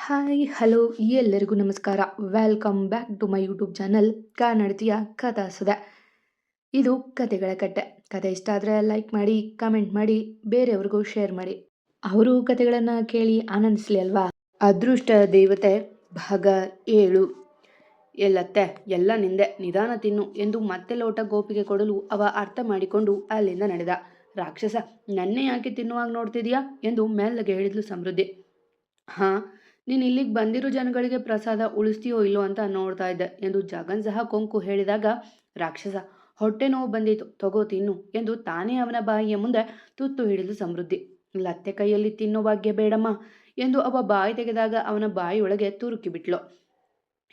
Hi hello ಎಲ್ಲರಿಗೂ ನಮಸ್ಕಾರ. Welcome back to my YouTube channel ಕನ್ನಡತಿಯ ಕಥಾಸುಧೆ. ಇದು ಕತೆಗಳ ಕಟ್ಟೆ. ಕತೆ ಇಷ್ಟ ಆದರೆ ಲೈಕ್ ಮಾಡಿ, ಕಮೆಂಟ್ ಮಾಡಿ, ಬೇರೆಯವ್ರಿಗೂ ಶೇರ್ ಮಾಡಿ. ಅವರು ಕತೆಗಳನ್ನು ಕೇಳಿ ಆನಂದಿಸ್ಲಿ ಅಲ್ವಾ. ಅದೃಷ್ಟ ದೇವತೆ ಭಾಗ 7. ಎಲ್ಲತ್ತೆ ಎಲ್ಲ ನಿಂದೆ, ನಿಧಾನ ತಿನ್ನು ಎಂದು ಮತ್ತೆ ಲೋಟ ಗೋಪಿಗೆ ಕೊಡಲು ಅವ ಅರ್ಥ ಮಾಡಿಕೊಂಡು ಅಲ್ಲಿಂದ ನಡೆದ. ರಾಕ್ಷಸ, ನನ್ನೇ ಯಾಕೆ ತಿನ್ನುವಾಗ ನೋಡ್ತಿದ್ಯಾ ಎಂದು ಮೆಲ್ಲಗೆ ಹೇಳಿದ್ಲು ಸಮೃದ್ಧಿ. ಹಾಂ, ನೀನು ಇಲ್ಲಿಗೆ ಬಂದಿರೋ ಜನಗಳಿಗೆ ಪ್ರಸಾದ ಉಳಿಸ್ತೀಯೋ ಇಲ್ಲೋ ಅಂತ ನೋಡ್ತಾ ಇದ್ದೆ ಎಂದು ಜಗನ್ ಸಹ ಕೊಂಕು ಹೇಳಿದಾಗ, ರಾಕ್ಷಸ, ಹೊಟ್ಟೆ ನೋವು ಬಂದಿತು, ತಗೋ ತಿನ್ನು ಎಂದು ತಾನೇ ಅವನ ಬಾಯಿಯ ಮುಂದೆ ತುತ್ತು ಹಿಡಿದು ಸಮೃದ್ಧಿ. ಲತ್ತೆ ಕೈಯಲ್ಲಿ ತಿನ್ನೋ ಭಾಗ್ಯ ಬೇಡಮ್ಮ ಎಂದು ಅವ ಬಾಯಿ ತೆಗೆದಾಗ ಅವನ ಬಾಯಿಯೊಳಗೆ ತುರುಕಿ ಬಿಟ್ಲು.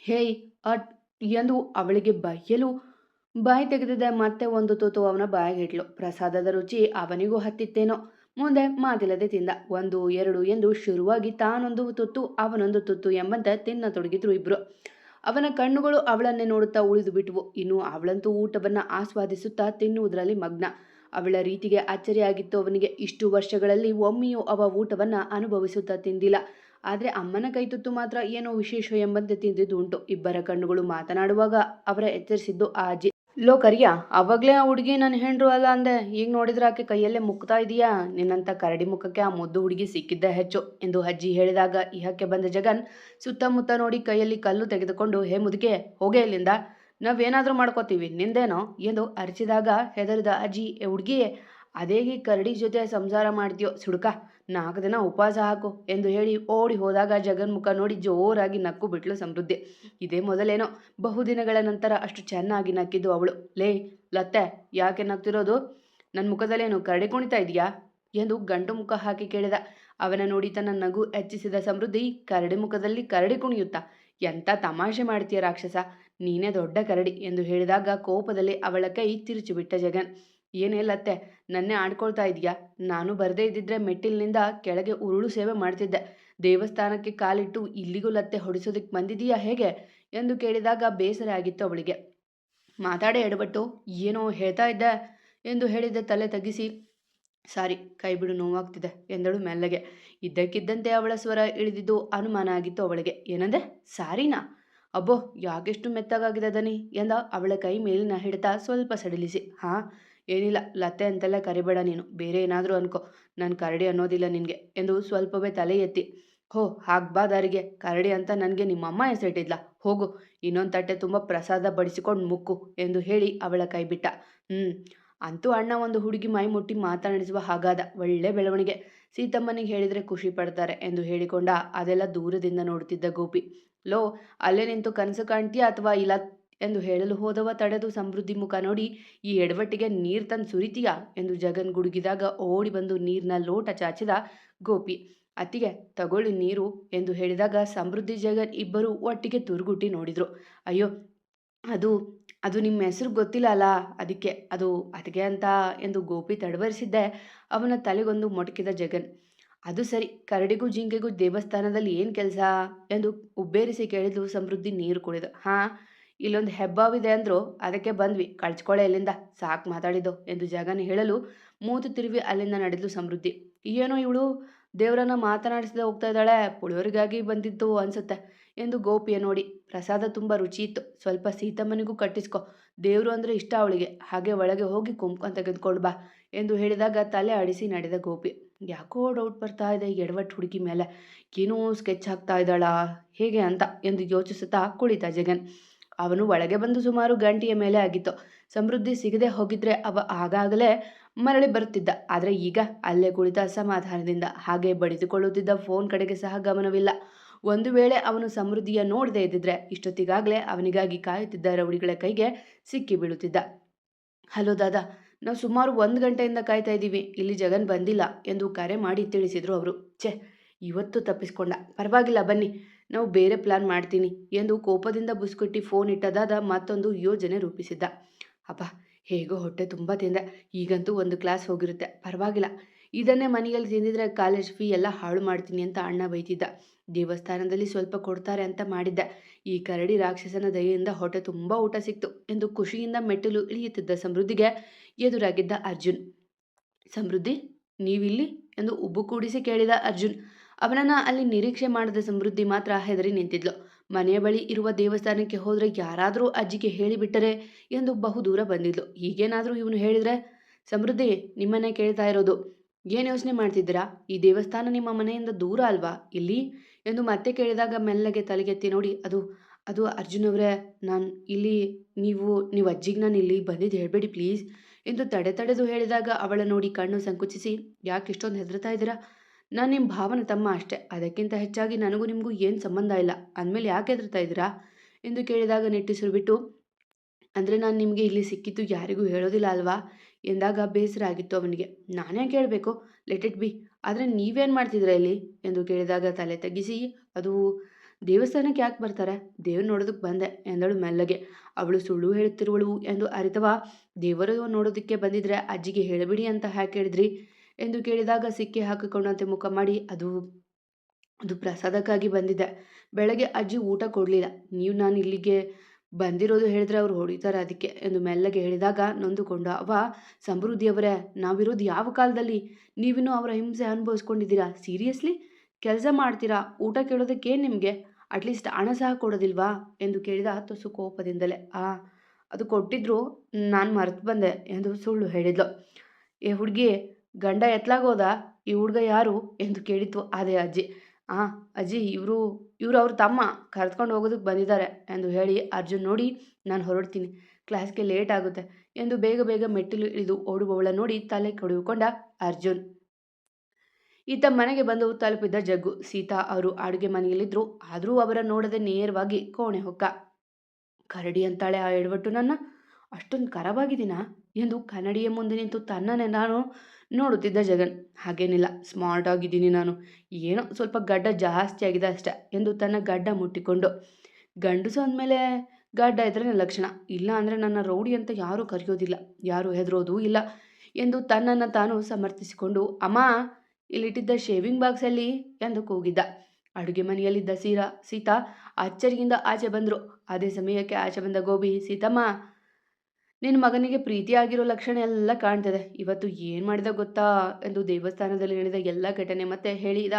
ಹೇಯ್ ಅಟ್ ಎಂದು ಅವಳಿಗೆ ಬೈಯಲು ಬಾಯಿ ತೆಗೆದಿದ್ದ ಮತ್ತೆ ಒಂದು ತುತ್ತು ಅವನ ಬಾಯಿಗೆ ಇಟ್ಲು. ಪ್ರಸಾದದ ರುಚಿ ಅವನಿಗೂ ಹತ್ತಿತ್ತೇನೋ. ಮುಂದೆ ಮಾತಿಲ್ಲದೆ ತಿಂದ. 1 2 ಎಂದು ಶುರುವಾಗಿ ತಾನೊಂದು ತುತ್ತು ಅವನೊಂದು ತುತ್ತು ಎಂಬಂತೆ ತಿನ್ನತೊಡಗಿದ್ರು ಇಬ್ರು. ಅವನ ಕಣ್ಣುಗಳು ಅವಳನ್ನೇ ನೋಡುತ್ತಾ ಉಳಿದು ಬಿಟ್ಟವು. ಇನ್ನು ಅವಳಂತೂ ಊಟವನ್ನು ಆಸ್ವಾದಿಸುತ್ತಾ ತಿನ್ನುವುದರಲ್ಲಿ ಮಗ್ನ. ಅವಳ ರೀತಿಗೆ ಅಚ್ಚರಿಯಾಗಿತ್ತು ಅವನಿಗೆ. ಇಷ್ಟು ವರ್ಷಗಳಲ್ಲಿ ಒಮ್ಮೆಯೂ ಅವ ಊಟವನ್ನು ಅನುಭವಿಸುತ್ತಾ ತಿಂದಿಲ್ಲ. ಆದರೆ ಅಮ್ಮನ ಕೈತುತ್ತು ಮಾತ್ರ ಏನೋ ವಿಶೇಷ ಎಂಬಂತೆ ತಿಂದಿದ್ದು ಉಂಟು. ಇಬ್ಬರ ಕಣ್ಣುಗಳು ಮಾತನಾಡುವಾಗ ಅವರ ಎಚ್ಚರಿಸಿದ್ದು ಆ ಅಜ್ಜಿ. ಲೋ ಕರಿಯ, ಅವಾಗಲೇ ಆ ಹುಡುಗಿ ನನ್ನ ಹೆಂಡ್ರು ಅಲ್ಲ ಅಂದೆ, ಈಗ ನೋಡಿದ್ರೆ ಆಕೆ ಕೈಯಲ್ಲೇ ಮುಕ್ತಾ ಇದೀಯಾ? ನಿನ್ನಂಥ ಕರಡಿ ಮುಖಕ್ಕೆ ಆ ಮುದ್ದು ಹುಡುಗಿ ಸಿಕ್ಕಿದ್ದೇ ಹೆಚ್ಚು ಎಂದು ಅಜ್ಜಿ ಹೇಳಿದಾಗ ಇಹಕ್ಕೆ ಬಂದ ಜಗನ್ ಸುತ್ತಮುತ್ತ ನೋಡಿ ಕೈಯಲ್ಲಿ ಕಲ್ಲು ತೆಗೆದುಕೊಂಡು, ಹೇ ಮುದುಕೆ, ಹೋಗೇ ಇಲ್ಲಿಂದ, ನಾವೇನಾದರೂ ಮಾಡ್ಕೋತೀವಿ, ನಿಂದೇನೋ ಎಂದು ಅರಚಿದಾಗ ಹೆದರಿದ ಅಜ್ಜಿ, ಏ ಹುಡುಗಿಯೇ, ಅದೇಗಿ ಕರಡಿ ಜೊತೆ ಸಂಸಾರ ಮಾಡ್ತೀಯೋ ಸುಡುಕ, 4 ದಿನ ಉಪವಾಸ ಹಾಕು ಎಂದು ಹೇಳಿ ಓಡಿ ಹೋದಾಗ ಜಗನ್ ಮುಖ ನೋಡಿ ಜೋರಾಗಿ ನಕ್ಕು ಬಿಟ್ಲು ಸಮೃದ್ಧಿ. ಇದೇ ಮೊದಲೇನೋ ಬಹುದಿನಗಳ ನಂತರ ಅಷ್ಟು ಚೆನ್ನಾಗಿ ನಕ್ಕಿದ್ದು ಅವಳು. ಲೇ ಲತ್ತೆ, ಯಾಕೆ ನಗ್ತಿರೋದು? ನನ್ನ ಮುಖದಲ್ಲೇನು ಕರಡಿ ಕುಣಿತಾ ಇದೆಯಾ ಎಂದು ಗಂಟು ಮುಖ ಹಾಕಿ ಕೇಳಿದ. ಅವನ ನೋಡಿ ತನ್ನ ನಗು ಹೆಚ್ಚಿಸಿದ ಸಮೃದ್ಧಿ, ಕರಡಿ ಮುಖದಲ್ಲಿ ಕರಡಿ ಕುಣಿಯುತ್ತಾ? ಎಂಥ ತಮಾಷೆ ಮಾಡ್ತೀಯ ರಾಕ್ಷಸ, ನೀನೇ ದೊಡ್ಡ ಕರಡಿ ಎಂದು ಹೇಳಿದಾಗ ಕೋಪದಲ್ಲಿ ಅವಳ ಕೈ ತಿರುಚಿಬಿಟ್ಟ ಜಗನ್. ಏನೇ ಲತ್ತೆ, ನನ್ನೇ ಆಡ್ಕೊಳ್ತಾ ಇದೆಯಾ? ನಾನು ಬರದೇ ಇದ್ದಿದ್ರೆ ಮೆಟ್ಟಿಲಿನಿಂದ ಕೆಳಗೆ ಉರುಳು ಸೇವೆ ಮಾಡ್ತಿದ್ದೆ. ದೇವಸ್ಥಾನಕ್ಕೆ ಕಾಲಿಟ್ಟು ಇಲ್ಲಿಗೂ ಲತ್ತೆ ಹೊಡಿಸೋದಕ್ಕೆ ಬಂದಿದೀಯಾ ಹೇಗೆ ಎಂದು ಕೇಳಿದಾಗ ಬೇಸರ ಆಗಿತ್ತು ಅವಳಿಗೆ. ಮಾತಾಡೇ ಎಡಬಟ್ಟು, ಏನೋ ಹೇಳ್ತಾ ಇದ್ದೆ ಎಂದು ಹೇಳಿದ ತಲೆ ತಗ್ಗಿಸಿ, ಸಾರಿ, ಕೈ ಬಿಡು, ನೋವಾಗ್ತಿದೆ ಎಂದಳು ಮೆಲ್ಲಗೆ. ಇದ್ದಕ್ಕಿದ್ದಂತೆ ಅವಳ ಸ್ವರ ಇಳಿದಿದ್ದು ಅನುಮಾನ ಆಗಿತ್ತು ಅವಳಿಗೆ. ಏನಂದೆ? ಸಾರಿನಾ? ಅಬ್ಬೋ, ಯಾಕೆಷ್ಟು ಮೆತ್ತಗಾಗಿದೆ ದನಿ ಎಂದ ಅವಳ ಕೈ ಮೇಲಿನ ಹಿಡಿತ ಸ್ವಲ್ಪ ಸಡಿಲಿಸಿ. ಹಾಂ, ಏನಿಲ್ಲ, ಲತ್ತೆ ಅಂತೆಲ್ಲ ಕರಿಬೇಡ ನೀನು, ಬೇರೆ ಏನಾದರೂ ಅನ್ಕೋ, ನಾನು ಕರಡಿ ಅನ್ನೋದಿಲ್ಲ ನಿನಗೆ ಎಂದು ಸ್ವಲ್ಪವೇ ತಲೆ ಎತ್ತಿ. ಹೋ, ಹಾಗ್ಬಾ ದಾರಿಗೆ, ಕರಡಿ ಅಂತ ನನಗೆ ನಿಮ್ಮಮ್ಮ ಹೆಸರಿಟ್ಟಿದ್ಲ, ಹೋಗು, ಇನ್ನೊಂದು ತಟ್ಟೆ ತುಂಬ ಪ್ರಸಾದ ಬಡಿಸಿಕೊಂಡು ಮುಕ್ಕು ಎಂದು ಹೇಳಿ ಅವಳ ಕೈ ಬಿಟ್ಟ. ಅಂತೂ ಅಣ್ಣ ಒಂದು ಹುಡುಗಿ ಮೈ ಮುಟ್ಟಿ ಮಾತನಾಡಿಸುವ ಹಾಗಾದ. ಒಳ್ಳೆ ಬೆಳವಣಿಗೆ. ಸೀತಮ್ಮನಿಗೆ ಹೇಳಿದರೆ ಖುಷಿ ಪಡ್ತಾರೆ ಎಂದು ಹೇಳಿಕೊಂಡ. ಅದೆಲ್ಲ ದೂರದಿಂದ ನೋಡುತ್ತಿದ್ದ ಗೋಪಿ. ಲೋ, ಅಲ್ಲೇ ನಿಂತು ಕನಸು ಕಾಣ್ತೀಯಾ ಅಥವಾ ಇಲ್ಲ ಎಂದು ಹೇಳಲು ಹೋದವ ತಡೆದು ಸಮೃದ್ಧಿ ಮುಖ ನೋಡಿ, ಈ ಎಡವಟ್ಟಿಗೆ ನೀರು ತಂದು ಸುರಿತೀಯಾ ಎಂದು ಜಗನ್ ಗುಡುಗಿದಾಗ ಓಡಿ ಬಂದು ನೀರಿನ ಲೋಟ ಚಾಚಿದ ಗೋಪಿ. ಅತ್ತಿಗೆ, ತಗೊಳ್ಳಿ ನೀರು ಎಂದು ಹೇಳಿದಾಗ ಸಮೃದ್ಧಿ ಜಗನ್ ಇಬ್ಬರು ಒಟ್ಟಿಗೆ ತುರುಗುಟ್ಟಿ ನೋಡಿದ್ರು. ಅಯ್ಯೋ, ಅದು ಅದು ನಿಮ್ಮ ಹೆಸರು ಗೊತ್ತಿಲ್ಲ ಅಲ್ಲ, ಅದಕ್ಕೆ ಅಂತ ಎಂದು ಗೋಪಿ ತಡವರಿಸಿದ್ದೆ. ಅವನ ತಲೆಗೊಂದು ಮೊಟಕಿದ ಜಗನ್. ಅದು ಸರಿ, ಕರಡಿಗೂ ಜಿಂಕೆಗೂ ದೇವಸ್ಥಾನದಲ್ಲಿ ಏನು ಕೆಲಸ ಎಂದು ಉಬ್ಬೇರಿಸಿ ಕೇಳಿದ್ಲು ಸಮೃದ್ಧಿ ನೀರು ಕುಡಿದು. ಹಾಂ, ಇಲ್ಲೊಂದು ಹೆಬ್ಬಾವಿದೆ ಅಂದರು, ಅದಕ್ಕೆ ಬಂದ್ವಿ, ಕಳ್ಚ್ಕೊಳ್ಳೆ ಇಲ್ಲಿಂದ, ಸಾಕು ಮಾತಾಡಿದ್ದು ಎಂದು ಜಗನ್ ಹೇಳಲು ಮೂತು ತಿರುವಿ ಅಲ್ಲಿಂದ ನಡೆದ್ಲು ಸಮೃದ್ಧಿ. ಏನೋ ಇವಳು ದೇವರನ್ನ ಮಾತನಾಡಿಸದೆ ಹೋಗ್ತಾ ಇದ್ದಾಳೆ, ಪುಳಿಯೋರಿಗಾಗಿ ಬಂದಿತ್ತು ಅನ್ಸುತ್ತೆ ಎಂದು ಗೋಪಿಯ ನೋಡಿ. ಪ್ರಸಾದ ತುಂಬ ರುಚಿ ಇತ್ತು, ಸ್ವಲ್ಪ ಸೀತಮ್ಮನಿಗೂ ಕಟ್ಟಿಸ್ಕೊ, ದೇವರು ಅಂದರೆ ಇಷ್ಟ ಅವಳಿಗೆ, ಹಾಗೆ ಒಳಗೆ ಹೋಗಿ ಕುಂಕುಮ ತೆಗೆದುಕೊಂಡು ಬಾ ಎಂದು ಹೇಳಿದಾಗ ತಲೆ ಆಡಿಸಿ ನಡೆದ ಗೋಪಿ. ಯಾಕೋ ಡೌಟ್ ಬರ್ತಾ ಇದೆ ಈ ಎಡವಟ್ಟು ಹುಡುಗಿ ಮೇಲೆ, ಏನೋ ಸ್ಕೆಚ್ ಹಾಕ್ತಾ ಇದ್ದಾಳಾ ಹೇಗೆ ಅಂತ ಎಂದು ಯೋಚಿಸುತ್ತಾ ಕುಳಿತ ಜಗನ್. ಅವನು ಒಳಗೆ ಬಂದು ಸುಮಾರು ಗಂಟೆಯ ಮೇಲೆ ಆಗಿತ್ತು. ಸಮೃದ್ಧಿ ಸಿಗದೆ ಹೋಗಿದ್ರೆ ಅವ ಆಗಾಗಲೇ ಮರಳಿ ಬರುತ್ತಿದ್ದ. ಆದರೆ ಈಗ ಅಲ್ಲೇ ಕುಳಿತ ಅಸಮಾಧಾನದಿಂದ ಹಾಗೆ ಬಡಿದುಕೊಳ್ಳುತ್ತಿದ್ದ ಫೋನ್ ಕಡೆಗೆ ಸಹ ಗಮನವಿಲ್ಲ. ಒಂದು ವೇಳೆ ಅವನು ಸಮೃದ್ಧಿಯ ನೋಡದೇ ಇದ್ದಿದ್ರೆ ಇಷ್ಟೊತ್ತಿಗಾಗಲೇ ಅವನಿಗಾಗಿ ಕಾಯುತ್ತಿದ್ದ ರೌಡಿಗಳ ಕೈಗೆ ಸಿಕ್ಕಿ ಬೀಳುತ್ತಿದ್ದ. ಹಲೋ ದಾದಾ, ನಾವು ಸುಮಾರು 1 ಗಂಟೆಯಿಂದ ಕಾಯ್ತಾ ಇದ್ದೀವಿ, ಇಲ್ಲಿ ಜಗನ್ ಬಂದಿಲ್ಲ ಎಂದು ಕರೆ ಮಾಡಿ ತಿಳಿಸಿದ್ರು ಅವರು. ಛೆ, ಇವತ್ತು ತಪ್ಪಿಸ್ಕೊಂಡ, ಪರವಾಗಿಲ್ಲ ಬನ್ನಿ, ನಾವು ಬೇರೆ ಪ್ಲಾನ್ ಮಾಡ್ತೀನಿ ಎಂದು ಕೋಪದಿಂದ ಬುಸ್ಕೊಟ್ಟಿ ಫೋನ್ ಇಟ್ಟದಾದ ಮತ್ತೊಂದು ಯೋಜನೆ ರೂಪಿಸಿದ್ದ. ಅಪ್ಪ, ಹೇಗೋ ಹೊಟ್ಟೆ ತುಂಬ ತಿಂದೆ, ಈಗಂತೂ ಒಂದು ಕ್ಲಾಸ್ ಹೋಗಿರುತ್ತೆ, ಪರವಾಗಿಲ್ಲ, ಇದನ್ನೇ ಮನೆಯಲ್ಲಿ ತಿಂದಿದ್ರೆ ಕಾಲೇಜ್ ಫೀ ಎಲ್ಲ ಹಾಳು ಮಾಡ್ತೀನಿ ಅಂತ ಅಣ್ಣ ಬೈತಿದ್ದ. ದೇವಸ್ಥಾನದಲ್ಲಿ ಸ್ವಲ್ಪ ಕೊಡ್ತಾರೆ ಅಂತ ಮಾಡಿದ್ದೆ. ಈ ಕರಡಿ ರಾಕ್ಷಸನ ದಯೆಯಿಂದ ಹೊಟ್ಟೆ ತುಂಬ ಊಟ ಸಿಕ್ತು ಎಂದು ಖುಷಿಯಿಂದ ಮೆಟ್ಟಿಲು ಇಳಿಯುತ್ತಿದ್ದ ಸಮೃದ್ಧಿಗೆ ಎದುರಾಗಿದ್ದ ಅರ್ಜುನ್. ಸಮೃದ್ಧಿ, ನೀವಿಲ್ಲಿ ಎಂದು ಉಬ್ಬು ಕೂಡಿಸಿ ಕೇಳಿದ ಅರ್ಜುನ್. ಅವನನ್ನು ಅಲ್ಲಿ ನಿರೀಕ್ಷೆ ಮಾಡದ ಸಮೃದ್ಧಿ ಮಾತ್ರ ಹೆದರಿ ನಿಂತಿದ್ಲು. ಮನೆಯ ಬಳಿ ಇರುವ ದೇವಸ್ಥಾನಕ್ಕೆ ಹೋದರೆ ಯಾರಾದರೂ ಅಜ್ಜಿಗೆ ಹೇಳಿಬಿಟ್ಟರೆ ಎಂದು ಬಹುದೂರ ಬಂದಿದ್ಲು. ಹೀಗೇನಾದರೂ ಇವನು ಹೇಳಿದರೆ, ಸಮೃದ್ಧಿ ನಿಮ್ಮನ್ನೇ ಕೇಳ್ತಾ ಇರೋದು, ಏನು ಯೋಚನೆ ಮಾಡ್ತಿದ್ದೀರಾ? ಈ ದೇವಸ್ಥಾನ ನಿಮ್ಮ ಮನೆಯಿಂದ ದೂರ ಅಲ್ವಾ ಇಲ್ಲಿ ಎಂದು ಮತ್ತೆ ಕೇಳಿದಾಗ ಮೆಲ್ಲಗೆ ತಲೆಗೆತ್ತಿ ನೋಡಿ, ಅದು ಅದು ಅರ್ಜುನ್ ಅವರೇ, ನಾನು ಇಲ್ಲಿ ನೀವು ಅಜ್ಜಿಗೆ ನಾನು ಇಲ್ಲಿ ಬಂದಿದ್ದು ಹೇಳಬೇಡಿ ಪ್ಲೀಸ್ ಎಂದು ತಡೆದು ಹೇಳಿದಾಗ ಅವಳ ನೋಡಿ ಕಣ್ಣು ಸಂಕುಚಿಸಿ, ಯಾಕೆ ಇಷ್ಟೊಂದು ಹೆದರ್ತಾ ಇದ್ದೀರಾ? ನಾನು ನಿಮ್ಮ ಭಾವನ ತಮ್ಮ ಅಷ್ಟೇ, ಅದಕ್ಕಿಂತ ಹೆಚ್ಚಾಗಿ ನನಗೂ ನಿಮಗೂ ಏನು ಸಂಬಂಧ ಇಲ್ಲ, ಅಂದಮೇಲೆ ಯಾಕೆ ಹೆದರ್ತಾ ಇದ್ದೀರಾ ಎಂದು ಕೇಳಿದಾಗ ನಿಟ್ಟುಸಿರು ಬಿಟ್ಟು, ಅಂದರೆ ನಾನು ನಿಮಗೆ ಇಲ್ಲಿ ಸಿಕ್ಕಿದ್ದು ಯಾರಿಗೂ ಹೇಳೋದಿಲ್ಲ ಅಲ್ವಾ ಎಂದಾಗ ಬೇಸರ ಆಗಿತ್ತು ಅವನಿಗೆ. ನಾನೇ ಕೇಳಬೇಕು, ಲೆಟ್ ಇಟ್ ಬಿ, ಆದರೆ ನೀವೇನು ಮಾಡ್ತಿದ್ದೀರಾ ಇಲ್ಲಿ ಎಂದು ಕೇಳಿದಾಗ ತಲೆ ತಗ್ಗಿಸಿ, ಅದು ದೇವಸ್ಥಾನಕ್ಕೆ ಯಾಕೆ ಬರ್ತಾರೆ, ದೇವ್ರು ನೋಡೋದಕ್ಕೆ ಬಂದೆ ಎಂದಳು ಮೆಲ್ಲಗೆ. ಅವಳು ಸುಳ್ಳು ಹೇಳುತ್ತಿರುವಳು ಎಂದು ಅರಿತವ, ದೇವರು ನೋಡೋದಕ್ಕೆ ಬಂದಿದ್ರೆ ಅಜ್ಜಿಗೆ ಹೇಳಬಿಡಿ ಅಂತ ಯಾಕೆ ಹೇಳಿದ್ರಿ ಎಂದು ಕೇಳಿದಾಗ ಸಿಕ್ಕಿ ಹಾಕಿಕೊಂಡಂತೆ ಮುಖ ಮಾಡಿ, ಅದು ಪ್ರಸಾದಕ್ಕಾಗಿ ಬಂದಿದ್ದೆ, ಬೆಳಗ್ಗೆ ಅಜ್ಜಿ ಊಟ ಕೊಡಲಿಲ್ಲ, ನಾನು ಇಲ್ಲಿಗೆ ಬಂದಿರೋದು ಹೇಳಿದ್ರೆ ಅವ್ರು ಹೊಡಿತಾರೆ ಅದಕ್ಕೆ ಎಂದು ಮೆಲ್ಲಗೆ ಹೇಳಿದಾಗ ನೊಂದುಕೊಂಡ ಅವ, ಸಮೃದ್ಧಿಯವರೇ, ನಾವಿರೋದು ಯಾವ ಕಾಲದಲ್ಲಿ? ನೀವಿನ್ನೂ ಅವರ ಹಿಂಸೆ ಅನುಭವಿಸ್ಕೊಂಡಿದ್ದೀರಾ? ಸೀರಿಯಸ್ಲಿ ಕೆಲಸ ಮಾಡ್ತೀರಾ, ಊಟ ಕೇಳೋದಕ್ಕೆ ನಿಮಗೆ ಅಟ್ಲೀಸ್ಟ್ ಹಣ ಸಹ ಕೊಡೋದಿಲ್ವಾ ಎಂದು ಕೇಳಿದ ತುಸು ಕೋಪದಿಂದಲೇ. ಅದು ಕೊಟ್ಟಿದ್ರು, ನಾನು ಮರೆತು ಬಂದೆ ಎಂದು ಸುಳ್ಳು ಹೇಳಿದ್ಲು. ಏ ಹುಡುಗಿ, ಗಂಡ ಎತ್ಲಾಗೋದ, ಈ ಹುಡುಗ ಯಾರು ಎಂದು ಕೇಳಿತು ಅದೇ ಅಜ್ಜಿ. ಅಜ್ಜಿ, ಇವರು ಅವ್ರ ತಮ್ಮ ಕರೆದುಕೊಂಡು ಹೋಗೋದಕ್ಕೆ ಬಂದಿದ್ದಾರೆ ಎಂದು ಹೇಳಿ ಅರ್ಜುನ್ ನೋಡಿ, ನಾನು ಹೊರಡ್ತೀನಿ, ಕ್ಲಾಸ್ಗೆ ಲೇಟ್ ಆಗುತ್ತೆ ಎಂದು ಬೇಗ ಮೆಟ್ಟಿಲು ಇಳಿದು ಓಡುವವಳ ನೋಡಿ ತಲೆ ಕಡಿದುಕೊಂಡ ಅರ್ಜುನ್. ಈತ ಮನೆಗೆ ಬಂದು ತಲುಪಿದ್ದ ಜಗ್ಗು, ಸೀತಾ ಅವರು ಅಡುಗೆ ಮನೆಯಲ್ಲಿದ್ದರು. ಆದರೂ ಅವರ ನೋಡದೆ ನೇರವಾಗಿ ಕೋಣೆ ಹೊಕ್ಕ. ಕರಡಿ ಅಂತಾಳೆ ಆ ಎಡವಟ್ಟು ನನ್ನ, ಅಷ್ಟೊಂದು ಖರಾಬಾಗಿದ್ದೀನಾ ಎಂದು ಕನ್ನಡಿಯ ಮುಂದೆ ನಿಂತು ತನ್ನನ್ನೇ ನಾನು ನೋಡುತ್ತಿದ್ದ ಜಗನ್. ಹಾಗೇನಿಲ್ಲ, ಸ್ಮಾರ್ಟ್ ಆಗಿದ್ದೀನಿ ನಾನು, ಏನೋ ಸ್ವಲ್ಪ ಗಡ್ಡ ಜಾಸ್ತಿ ಆಗಿದೆ ಅಷ್ಟೆ ಎಂದು ತನ್ನ ಗಡ್ಡ ಮುಟ್ಟಿಕೊಂಡು. ಗಂಡಸು ಅಂದಮೇಲೆ ಗಡ್ಡ ಇದ್ರೇ ಲಕ್ಷಣ, ಇಲ್ಲ ಅಂದರೆ ನನ್ನ ರೌಡಿ ಅಂತ ಯಾರೂ ಕರೆಯೋದಿಲ್ಲ, ಯಾರೂ ಹೆದರೋದೂ ಇಲ್ಲ ಎಂದು ತನ್ನನ್ನು ತಾನು ಸಮರ್ಥಿಸಿಕೊಂಡು, ಅಮ್ಮ ಇಲ್ಲಿಟ್ಟಿದ್ದ ಶೇವಿಂಗ್ ಬಾಕ್ಸಲ್ಲಿ ಎಂದು ಕೂಗಿದ್ದ. ಅಡುಗೆ ಮನೆಯಲ್ಲಿದ್ದ ಸೀತಾ ಅಚ್ಚರಿಯಿಂದ ಆಚೆ ಬಂದರು. ಅದೇ ಸಮಯಕ್ಕೆ ಆಚೆ ಬಂದ ಗೋಬಿ, ಸೀತಮ್ಮ, ನಿನ್ನ ಮಗನಿಗೆ ಪ್ರೀತಿಯಾಗಿರೋ ಲಕ್ಷಣ ಎಲ್ಲ ಕಾಣ್ತದೆ, ಇವತ್ತು ಏನು ಮಾಡಿದ ಗೊತ್ತಾ ಎಂದು ದೇವಸ್ಥಾನದಲ್ಲಿ ನಡೆದ ಎಲ್ಲ ಘಟನೆ ಮತ್ತೆ ಹೇಳಿದ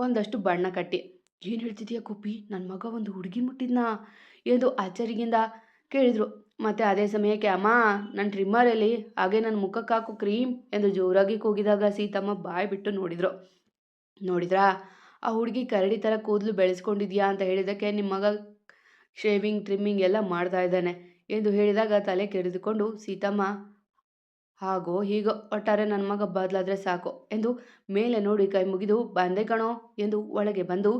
ಒಂದಷ್ಟು ಬಣ್ಣ ಕಟ್ಟಿ. ಏನು ಹೇಳ್ತಿದೀಯ ಗೋಪಿ, ನನ್ನ ಮಗ ಒಂದು ಹುಡುಗಿ ಮುಟ್ಟಿದ್ನಾ ಎಂದು ಅಚ್ಚರಿಯಿಂದ ಕೇಳಿದರು. ಮತ್ತು ಅದೇ ಸಮಯಕ್ಕೆ, ಅಮ್ಮ ನನ್ನ ಟ್ರಿಮ್ಮರಲ್ಲಿ, ಹಾಗೆ ನನ್ನ ಮುಖಕ್ಕೆ ಹಾಕು ಕ್ರೀಮ್ ಎಂದು ಜೋರಾಗಿ ಕೂಗಿದಾಗ ಸೀತಮ್ಮ ಬಾಯಿ ಬಿಟ್ಟು ನೋಡಿದ್ರಾ, ಆ ಹುಡುಗಿ ಕರಡಿ ಥರ ಕೂದಲು ಬೆಳೆಸ್ಕೊಂಡಿದ್ಯಾ ಅಂತ ಹೇಳಿದ್ದಕ್ಕೆ ನಿಮ್ಮ ಮಗ ಶೇವಿಂಗ್ ಟ್ರಿಮ್ಮಿಂಗ್ ಎಲ್ಲ ಮಾಡ್ತಾ ಇದ್ದಾನೆ ಎಂದು ಹೇಳಿದಾಗ ತಲೆ ಕೆರೆದುಕೊಂಡು ಸೀತಮ್ಮ, ಹಾಗೋ ಹೀಗೋ ಒಟ್ಟಾರೆ ನನ್ನ ಮಗ ಬದಲಾದರೆ ಸಾಕು ಎಂದು ಮೇಲೆ ನೋಡಿ ಕೈ ಮುಗಿದು, ಬಂದೆ ಕಣೋ ಎಂದು ಒಳಗೆ ಬಂದು,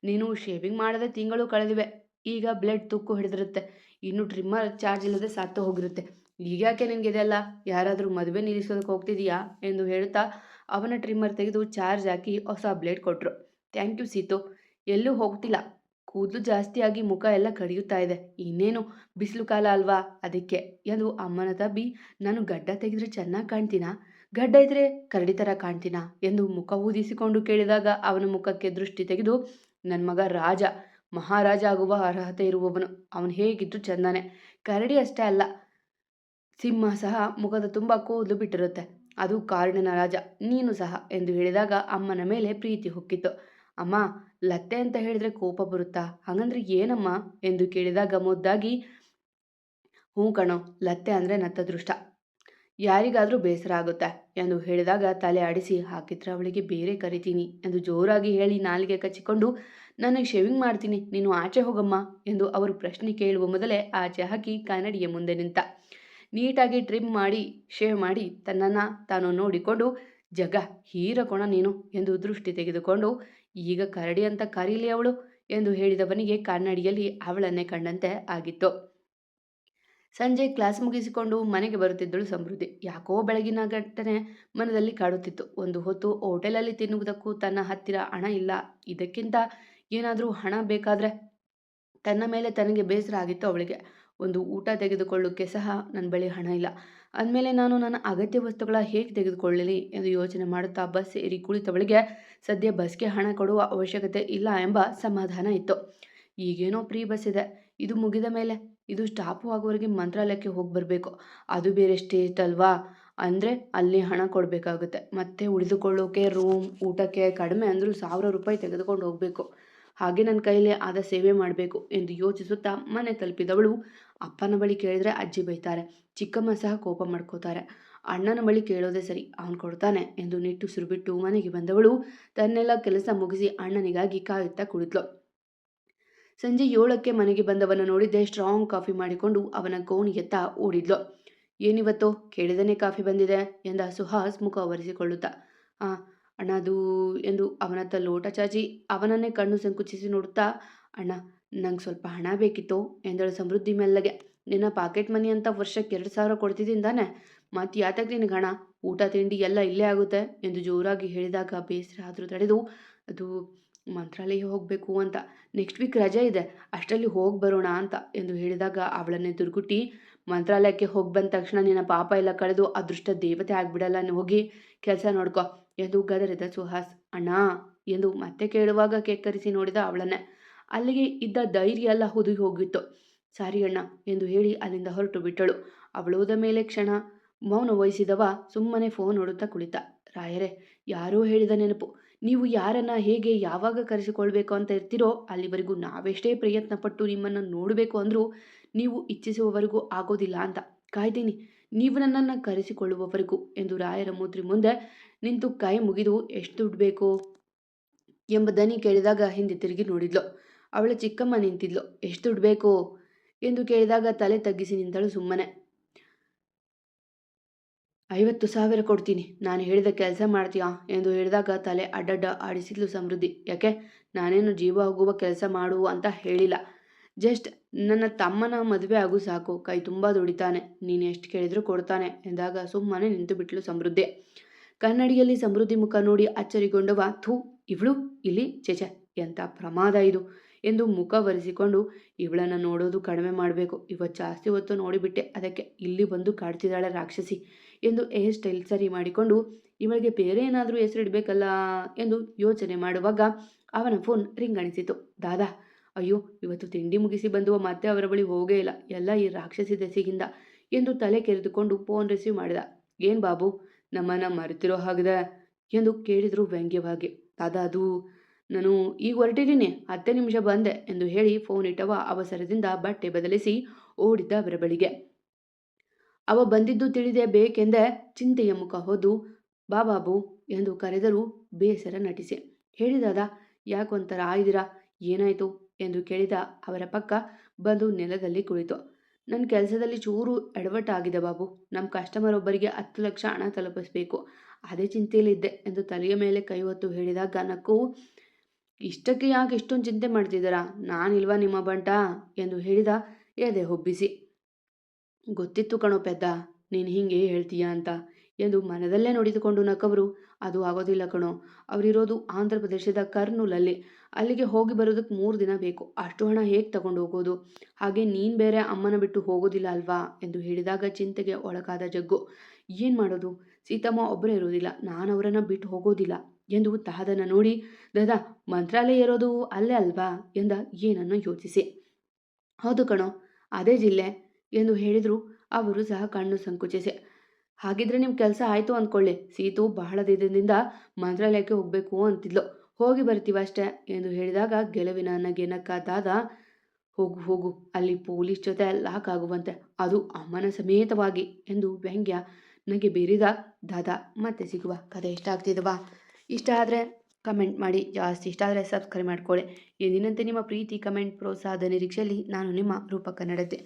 ನೀನು ಶೇವಿಂಗ್ ಮಾಡದೆ ತಿಂಗಳು ಕಳೆದಿವೆ, ಈಗ ಬ್ಲೇಡ್ ತುಕ್ಕು ಹಿಡಿದಿರುತ್ತೆ, ಇನ್ನು ಟ್ರಿಮ್ಮರ್ ಚಾರ್ಜ್ ಇಲ್ಲದೆ ಸತ್ತು ಹೋಗಿರುತ್ತೆ, ಈಗ್ಯಾಕೆ ನಿನಗಿದೆಲ್ಲ, ಯಾರಾದರೂ ಮದುವೆ ನಿಲ್ಲಿಸೋದಕ್ಕೆ ಹೋಗ್ತಿದೀಯಾ ಎಂದು ಹೇಳುತ್ತಾ ಅವನ ಟ್ರಿಮ್ಮರ್ ತೆಗೆದು ಚಾರ್ಜ್ ಹಾಕಿ ಹೊಸ ಬ್ಲೇಡ್ ಕೊಟ್ಟರು. ಥ್ಯಾಂಕ್ ಯು ಸೀತು, ಎಲ್ಲೂ ಹೋಗ್ತಿಲ್ಲ, ಕೂದಲು ಜಾಸ್ತಿಯಾಗಿ ಮುಖ ಎಲ್ಲ ಕಡಿಯುತ್ತಾ ಇದೆ, ಇನ್ನೇನು ಬಿಸಿಲು ಕಾಲ ಅಲ್ವಾ ಅದಕ್ಕೆ ಎಂದು ಅಮ್ಮನ ತಬ್ಬಿ, ನಾನು ಗಡ್ಡ ತೆಗೆದ್ರೆ ಚೆನ್ನಾಗಿ ಕಾಣ್ತೀನಾ, ಗಡ್ಡ ಇದ್ರೆ ಕರಡಿ ಥರ ಕಾಣ್ತೀನಾ ಎಂದು ಮುಖ ಊದಿಸಿಕೊಂಡು ಕೇಳಿದಾಗ ಅವನ ಮುಖಕ್ಕೆ ದೃಷ್ಟಿ ತೆಗೆದು, ನನ್ನ ಮಗ ರಾಜ, ಮಹಾರಾಜ ಆಗುವ ಅರ್ಹತೆ ಇರುವವನು, ಅವನು ಹೇಗಿದ್ದು ಚಂದಾನೆ, ಕರಡಿ ಅಷ್ಟೇ ಅಲ್ಲ, ಸಿಂಹ ಸಹ ಮುಖದ ತುಂಬ ಕೂದಲು ಬಿಟ್ಟಿರುತ್ತೆ, ಅದು ಕಾಡಿನ ರಾಜ, ನೀನು ಸಹ ಎಂದು ಹೇಳಿದಾಗ ಅಮ್ಮನ ಮೇಲೆ ಪ್ರೀತಿ ಹೊಕ್ಕಿತ್ತು. ಅಮ್ಮ, ಲತ್ತೆ ಅಂತ ಹೇಳಿದ್ರೆ ಕೋಪ ಬರುತ್ತಾ, ಹಾಗಂದ್ರೆ ಏನಮ್ಮ ಎಂದು ಕೇಳಿದಾಗ ಮುದ್ದಾಗಿ, ಹ್ಞೂ ಕಣೋ, ಲತ್ತೆ ಅಂದರೆ ನತ್ತದೃಷ್ಟ, ಯಾರಿಗಾದರೂ ಬೇಸರ ಆಗುತ್ತೆ ಎಂದು ಹೇಳಿದಾಗ ತಲೆ ಆಡಿಸಿ, ಹಾಕಿದ್ರೆ ಅವಳಿಗೆ ಬೇರೆ ಕರಿತೀನಿ ಎಂದು ಜೋರಾಗಿ ಹೇಳಿ ನಾಲಿಗೆ ಕಚ್ಚಿಕೊಂಡು, ನನಗೆ ಶೇವಿಂಗ್ ಮಾಡ್ತೀನಿ, ನೀನು ಆಚೆ ಹೋಗಮ್ಮ ಎಂದು ಅವರು ಪ್ರಶ್ನೆ ಕೇಳುವ ಮೊದಲೇ ಆಚೆ ಹಾಕಿ ಕನ್ನಡಿಯ ಮುಂದೆ ನಿಂತ. ನೀಟಾಗಿ ಟ್ರಿಮ್ ಮಾಡಿ ಶೇವ್ ಮಾಡಿ ತನ್ನನ್ನು ತಾನು ನೋಡಿಕೊಂಡು, ಜಗ ಹೀರಕೋಣ ನೀನು ಎಂದು ದೃಷ್ಟಿ ತೆಗೆದುಕೊಂಡು, ಈಗ ಕರಡಿ ಅಂತ ಕರೀಲಿ ಅವಳು ಎಂದು ಹೇಳಿದವನಿಗೆ ಕನ್ನಡಿಯಲ್ಲಿ ಅವಳನ್ನೇ ಕಂಡಂತೆ ಆಗಿತ್ತು. ಸಂಜೆ ಕ್ಲಾಸ್ ಮುಗಿಸಿಕೊಂಡು ಮನೆಗೆ ಬರುತ್ತಿದ್ದಳು ಸಮೃದ್ಧಿ. ಯಾಕೋ ಬೆಳಗಿನ ಘಟನೆ ಮನದಲ್ಲಿ ಕಾಡುತ್ತಿತ್ತು. ಒಂದು ಹೊತ್ತು ಹೋಟೆಲಲ್ಲಿ ತಿನ್ನುವುದಕ್ಕೂ ತನ್ನ ಹತ್ತಿರ ಹಣ ಇಲ್ಲ, ಇದಕ್ಕಿಂತ ಏನಾದರೂ ಹಣ ಬೇಕಾದರೆ ತನ್ನ ಮೇಲೆ ತನಗೆ ಬೇಸರ ಆಗಿತ್ತು ಅವಳಿಗೆ. ಒಂದು ಊಟ ತೆಗೆದುಕೊಳ್ಳೋಕ್ಕೆ ಸಹ ನನ್ನ ಬಳಿ ಹಣ ಇಲ್ಲ ಅಂದಮೇಲೆ ನಾನು ನನ್ನ ಅಗತ್ಯ ವಸ್ತುಗಳ ಹೇಗೆ ತೆಗೆದುಕೊಳ್ಳಲಿ ಎಂದು ಯೋಚನೆ ಮಾಡುತ್ತಾ ಬಸ್ ಏರಿ ಕುಳಿತವಳಿಗೆ ಸದ್ಯ ಬಸ್ಗೆ ಹಣ ಕೊಡುವ ಅವಶ್ಯಕತೆ ಇಲ್ಲ ಎಂಬ ಸಮಾಧಾನ ಇತ್ತು. ಈಗೇನೋ ಫ್ರೀ ಬಸ್ ಇದೆ, ಇದು ಮುಗಿದ ಮೇಲೆ ಇದು ಸ್ಟಾಪು ಆಗುವವರೆಗೆ ಮಂತ್ರಾಲಯಕ್ಕೆ ಹೋಗಿ ಬರಬೇಕು, ಅದು ಬೇರೆ ಸ್ಟೇಟ್ ಅಲ್ವಾ, ಅಂದರೆ ಅಲ್ಲಿ ಹಣ ಕೊಡಬೇಕಾಗುತ್ತೆ. ಮತ್ತು ಉಳಿದುಕೊಳ್ಳೋಕೆ ರೂಮ್, ಊಟಕ್ಕೆ ಕಡಿಮೆ ಅಂದರೂ ₹1000 ತೆಗೆದುಕೊಂಡು ಹೋಗಬೇಕು. ಹಾಗೆ ನನ್ನ ಕೈಲಿ ಆದ ಸೇವೆ ಮಾಡಬೇಕು ಎಂದು ಯೋಚಿಸುತ್ತಾ ಮನೆ ತಲುಪಿದವಳು ಅಪ್ಪನ ಬಳಿ ಕೇಳಿದರೆ ಅಜ್ಜಿ ಬೈತಾರೆ, ಚಿಕ್ಕಮ್ಮ ಸಹ ಕೋಪ ಮಾಡ್ಕೋತಾರೆ. ಅಣ್ಣನ ಬಳಿ ಕೇಳೋದೇ ಸರಿ, ಅವನು ಕೊಡ್ತಾನೆ ಎಂದು ನಿಟ್ಟುಸಿರು ಬಿಟ್ಟು ಮನೆಗೆ ಬಂದವಳು ತನ್ನೆಲ್ಲ ಕೆಲಸ ಮುಗಿಸಿ ಅಣ್ಣನಿಗಾಗಿ ಕಾಯುತ್ತಾ ಕುಳಿತಳು. ಸಂಜೆ 7ಕ್ಕೆ ಮನೆಗೆ ಬಂದವನ ನೋಡಿದ್ದೆ ಸ್ಟ್ರಾಂಗ್ ಕಾಫಿ ಮಾಡಿಕೊಂಡು ಅವನ ಕೋಣೆಯತ್ತ ಓಡಿದ್ಲು. ಏನಿವತ್ತು ಕೇಳಿದನೇ ಕಾಫಿ ಬಂದಿದೆ ಎಂದ ಸುಹಾಸ್ ಮುಖ ಒರೆಸಿಕೊಳ್ಳುತ್ತಾ. ಅಣ್ಣ ಅದು ಎಂದು ಅವನತ್ತ ಲೋಟ ಚಾಚಿ ಅವನನ್ನೇ ಕಣ್ಣು ಸಂಕುಚಿಸಿ ನೋಡುತ್ತಾ, ಅಣ್ಣ ನಂಗೆ ಸ್ವಲ್ಪ ಹಣ ಬೇಕಿತ್ತು ಎಂದಳು ಸಮೃದ್ಧಿ ಮೆಲ್ಲಗೆ. ನಿನ್ನ ಪಾಕೆಟ್ ಮನಿ ಅಂತ ವರ್ಷಕ್ಕೆ 2,000 ಕೊಡ್ತಿದ್ದೀನಿ ತಾನೆ, ಮತ್ತು ಯಾತಕ್ಕೆ ನಿನಗೆ ಹಣ? ಊಟ ತಿಂಡಿ ಎಲ್ಲ ಇಲ್ಲೇ ಆಗುತ್ತೆ ಎಂದು ಜೋರಾಗಿ ಹೇಳಿದಾಗ ಬೇಸರ ಆದರೂ ತಡೆದು, ಅದು ಮಂತ್ರಾಲಯ ಹೋಗಬೇಕು ಅಂತ, ನೆಕ್ಸ್ಟ್ ವೀಕ್ ರಜೆ ಇದೆ, ಅಷ್ಟರಲ್ಲಿ ಹೋಗಿ ಬರೋಣ ಅಂತ ಎಂದು ಹೇಳಿದಾಗ ಅವಳನ್ನೇ ದುರ್ಗುಟ್ಟಿ, ಮಂತ್ರಾಲಯಕ್ಕೆ ಹೋಗಿ ಬಂದ ತಕ್ಷಣ ನಿನ್ನ ಪಾಪ ಎಲ್ಲ ಕಳೆದು ಅದೃಷ್ಟ ದೇವತೆ ಆಗಿಬಿಡಲ್ಲ, ಹೋಗಿ ಕೆಲಸ ನೋಡ್ಕೊ ಎಂದು ಗದರಿದ ಸುಹಾಸ್. ಅಣ್ಣ ಎಂದು ಮತ್ತೆ ಕೇಳುವಾಗ ಕೆಕ್ಕರಿಸಿ ನೋಡಿದ ಅವಳನ್ನೇ. ಅಲ್ಲಿಗೆ ಇದ್ದ ಧೈರ್ಯ ಎಲ್ಲ ಹುದುಗಿ ಹೋಗಿತ್ತು. ಸಾರಿ ಅಣ್ಣ ಎಂದು ಹೇಳಿ ಅಲ್ಲಿಂದ ಹೊರಟು ಬಿಟ್ಟಳು. ಅವಳೋದ ಮೇಲೆ ಕ್ಷಣ ಮೌನ ವಹಿಸಿದವ ಸುಮ್ಮನೆ ಫೋನ್ ನೋಡುತ್ತಾ ಕುಳಿತ. ರಾಯರೇ, ಯಾರೋ ಹೇಳಿದ ನೆನಪು, ನೀವು ಯಾರನ್ನ ಹೇಗೆ ಯಾವಾಗ ಕರೆಸಿಕೊಳ್ಬೇಕು ಅಂತ ಇರ್ತೀರೋ ಅಲ್ಲಿವರೆಗೂ ನಾವೆಷ್ಟೇ ಪ್ರಯತ್ನ ಪಟ್ಟು ನಿಮ್ಮನ್ನು ನೋಡಬೇಕು ಅಂದರೂ ನೀವು ಇಚ್ಛಿಸುವವರೆಗೂ ಆಗೋದಿಲ್ಲ ಅಂತ ಕಾಯ್ತೀನಿ, ನೀವು ನನ್ನನ್ನು ಕರೆಸಿಕೊಳ್ಳುವವರೆಗೂ ಎಂದು ರಾಯರ ಮೂರ್ತಿ ಮುಂದೆ ನಿಂತು ಕೈ ಮುಗಿದು ಎಷ್ಟು ದುಡ್ಡು ಬೇಕು ಎಂಬ ದನಿ ಕೇಳಿದಾಗ ಹಿಂದೆ ತಿರುಗಿ ನೋಡಿದ್ಲು. ಅವಳ ಚಿಕ್ಕಮ್ಮ ನಿಂತಿದ್ಲು. ಎಷ್ಟು ದುಡ್ಡು ಬೇಕು ಎಂದು ಕೇಳಿದಾಗ ತಲೆ ತಗ್ಗಿಸಿ ನಿಂತಳು ಸುಮ್ಮನೆ. 50,000 ಕೊಡ್ತೀನಿ, ನಾನು ಹೇಳಿದ ಕೆಲಸ ಮಾಡ್ತೀಯಾ ಎಂದು ಹೇಳಿದಾಗ ತಲೆ ಅಡ್ಡಡ್ಡ ಆಡಿಸಿದ್ಲು ಸಮೃದ್ಧಿ. ಯಾಕೆ, ನಾನೇನು ಜೀವ ಹೋಗುವ ಕೆಲಸ ಮಾಡು ಅಂತ ಹೇಳಿಲ್ಲ, ಜಸ್ಟ್ ನನ್ನ ತಮ್ಮನ ಮದುವೆ ಆಗು ಸಾಕು, ಕೈ ತುಂಬ ದುಡಿತಾನೆ, ನೀನು ಎಷ್ಟು ಕೇಳಿದರೂ ಕೊಡ್ತಾನೆ ಎಂದಾಗ ಸುಮ್ಮನೆ ನಿಂತು ಬಿಟ್ಲು ಸಮೃದ್ಧಿ. ಕನ್ನಡಿಯಲ್ಲಿ ಸಮೃದ್ಧಿ ಮುಖ ನೋಡಿ ಅಚ್ಚರಿಗೊಂಡವ, ಥೂ ಇವಳು ಇಲ್ಲಿ, ಚೇಚೆ ಎಂಥ ಪ್ರಮಾದ ಇದು ಎಂದು ಮುಖ ಒರೆಸಿಕೊಂಡು, ಇವಳನ್ನು ನೋಡೋದು ಕಡಿಮೆ ಮಾಡಬೇಕು, ಇವತ್ತು ಜಾಸ್ತಿ ಹೊತ್ತು ನೋಡಿಬಿಟ್ಟೆ, ಅದಕ್ಕೆ ಇಲ್ಲಿ ಬಂದು ಕಾಡ್ತಿದ್ದಾಳೆ ರಾಕ್ಷಸಿ ಎಂದು ಹೇರ್ ಸ್ಟೈಲ್ ಸರಿ ಮಾಡಿಕೊಂಡು, ಇವಳಿಗೆ ಬೇರೆ ಏನಾದರೂ ಹೆಸರಿಡಬೇಕಲ್ಲ ಎಂದು ಯೋಚನೆ ಮಾಡುವಾಗ ಅವನ ಫೋನ್ ರಿಂಗ್ ಅಣಿಸಿತು. ದಾದಾ, ಅಯ್ಯೋ ಇವತ್ತು ತಿಂಡಿ ಮುಗಿಸಿ ಬಂದು ಮತ್ತೆ ಅವರ ಬಳಿ ಹೋಗೇ ಇಲ್ಲ, ಎಲ್ಲ ಈ ರಾಕ್ಷಸಿ ದೆಸೆಗಿಂದ ಎಂದು ತಲೆ ಕೆರೆದುಕೊಂಡು ಫೋನ್ ರಿಸೀವ್ ಮಾಡಿದ. ಏನು ಬಾಬು, ನಮ್ಮನ್ನು ಮರೆತಿರೋ ಹಾಗಿದೆ ಎಂದು ಕೇಳಿದರು ವ್ಯಂಗ್ಯವಾಗಿ. ದಾದಾ, ಅದು ನಾನು ಈಗ ಹೊರಟಿದ್ದೀನಿ, 10 ನಿಮಿಷ ಬಂದೆ ಎಂದು ಹೇಳಿ ಫೋನ್ ಇಟ್ಟವ ಅವಸರದಿಂದ ಬಟ್ಟೆ ಬದಲಿಸಿ ಓಡಿದ್ದ ಅವರ ಬಳಿಗೆ. ಅವ ಬಂದಿದ್ದು ತಿಳಿದೇ ಬೇಕೆಂದೇ ಚಿಂತೆಯ ಮುಖ ಹೊದ್ದು, ಬಾಬು ಎಂದು ಕರೆದರೂ ಬೇಸರ ನಟಿಸಿ. ಹೇಳಿದಾದ, ಯಾಕೊಂಥರ ಆಯ್ದಿರಾ, ಏನಾಯಿತು ಎಂದು ಕೇಳಿದ ಅವರ ಪಕ್ಕ ಬಂದು ನೆಲದಲ್ಲಿ ಕುಳಿತು. ನನ್ನ ಕೆಲಸದಲ್ಲಿ ಚೂರು ಎಡವಟ್ಟಾಗಿದೆ ಬಾಬು, ನಮ್ಮ ಕಸ್ಟಮರ್ ಒಬ್ಬರಿಗೆ 10 ಲಕ್ಷ ಹಣ ತಲುಪಿಸಬೇಕು, ಅದೇ ಚಿಂತೆಯಲ್ಲಿದ್ದೆ ಎಂದು ತಲೆಯ ಮೇಲೆ ಕೈ ಹೊತ್ತು ಹೇಳಿದಾಗ ನಕ್ಕು, ಇಷ್ಟಕ್ಕೆ ಯಾಕೆ ಇಷ್ಟೊಂದು ಚಿಂತೆ ಮಾಡ್ತಿದ್ದೀರಾ, ನಾನಿಲ್ವಾ ನಿಮ್ಮ ಬಂಟ ಎಂದು ಹೇಳಿದ ಎದೆ ಹೊಬ್ಬಿಸಿ. ಗೊತ್ತಿತ್ತು ಕಣೋ ಪೆದ್ದ, ನೀನು ಹೀಗೆ ಹೇಳ್ತೀಯಾ ಅಂತ ಎಂದು ಮನದಲ್ಲೇ ನೋಡಿದುಕೊಂಡು ನಕ್ಕವರು, ಅದು ಆಗೋದಿಲ್ಲ ಕಣೋ, ಅವರಿರೋದು ಆಂಧ್ರ ಪ್ರದೇಶದ ಕರ್ನೂಲಲ್ಲಿ, ಅಲ್ಲಿಗೆ ಹೋಗಿ ಬರೋದಕ್ಕೆ 3 ದಿನ ಬೇಕು, ಅಷ್ಟು ಹಣ ಹೇಗೆ ತಗೊಂಡು ಹೋಗೋದು, ಹಾಗೆ ನೀನು ಬೇರೆ ಅಮ್ಮನ ಬಿಟ್ಟು ಹೋಗೋದಿಲ್ಲ ಅಲ್ವಾ ಎಂದು ಹೇಳಿದಾಗ ಚಿಂತೆಗೆ ಒಳಗಾದ ಜಗ್ಗು. ಏನು ಮಾಡೋದು, ಸೀತಮ್ಮ ಒಬ್ಬರೇ ಇರೋದಿಲ್ಲ, ನಾನು ಅವರನ್ನು ಬಿಟ್ಟು ಹೋಗೋದಿಲ್ಲ ಎಂದು ತಹದನ ನೋಡಿ, ದಾದಾ ಮಂತ್ರಾಲಯ ಇರೋದು ಅಲ್ಲೇ ಅಲ್ವಾ ಎಂದ ಏನನ್ನು ಯೋಚಿಸಿ. ಹೌದು ಕಣೋ, ಅದೇ ಜಿಲ್ಲೆ ಎಂದು ಹೇಳಿದರು ಅವರು ಸಹ ಕಣ್ಣು ಸಂಕುಚಿಸಿ. ಹಾಗಿದ್ರೆ ನಿಮ್ಮ ಕೆಲಸ ಆಯಿತು ಅಂದ್ಕೊಳ್ಳಿ, ಸೀತು ಬಹಳ ದಿನದಿಂದ ಮಂತ್ರಾಲಯಕ್ಕೆ ಹೋಗಬೇಕು ಅಂತಿದ್ಲು, ಹೋಗಿ ಬರ್ತೀವಷ್ಟೇ ಎಂದು ಹೇಳಿದಾಗ ಗೆಲುವಿನ ನಗೆ ನಕ್ಕ ದಾದ, ಹೋಗು ಹೋಗು, ಅಲ್ಲಿ ಪೊಲೀಸ್ ಜೊತೆ ಲಾಕ್ ಆಗುವಂತೆ, ಅದು ಅಮ್ಮನ ಸಮೇತವಾಗಿ ಎಂದು ವ್ಯಂಗ್ಯ ನಗೆ ಬೀರಿದ ದಾದ. ಮತ್ತೆ ಸಿಗುವ. ಕಥೆ ಇಷ್ಟ ಆಗ್ತಿದವಾ? ಇಷ್ಟ ಆದರೆ ಕಮೆಂಟ್ ಮಾಡಿ, ಜಾಸ್ತಿ ಇಷ್ಟ ಆದರೆ ಸಬ್ಸ್ಕ್ರೈಬ್ ಮಾಡ್ಕೊಳ್ಳಿ. ಎಂದಿನಂತೆ ನಿಮ್ಮ ಪ್ರೀತಿ, ಕಮೆಂಟ್, ಪ್ರೋತ್ಸಾಹದ ನಿರೀಕ್ಷೆಯಲ್ಲಿ ನಾನು ನಿಮ್ಮ ರೂಪ ಕನ್ನಡತೆ.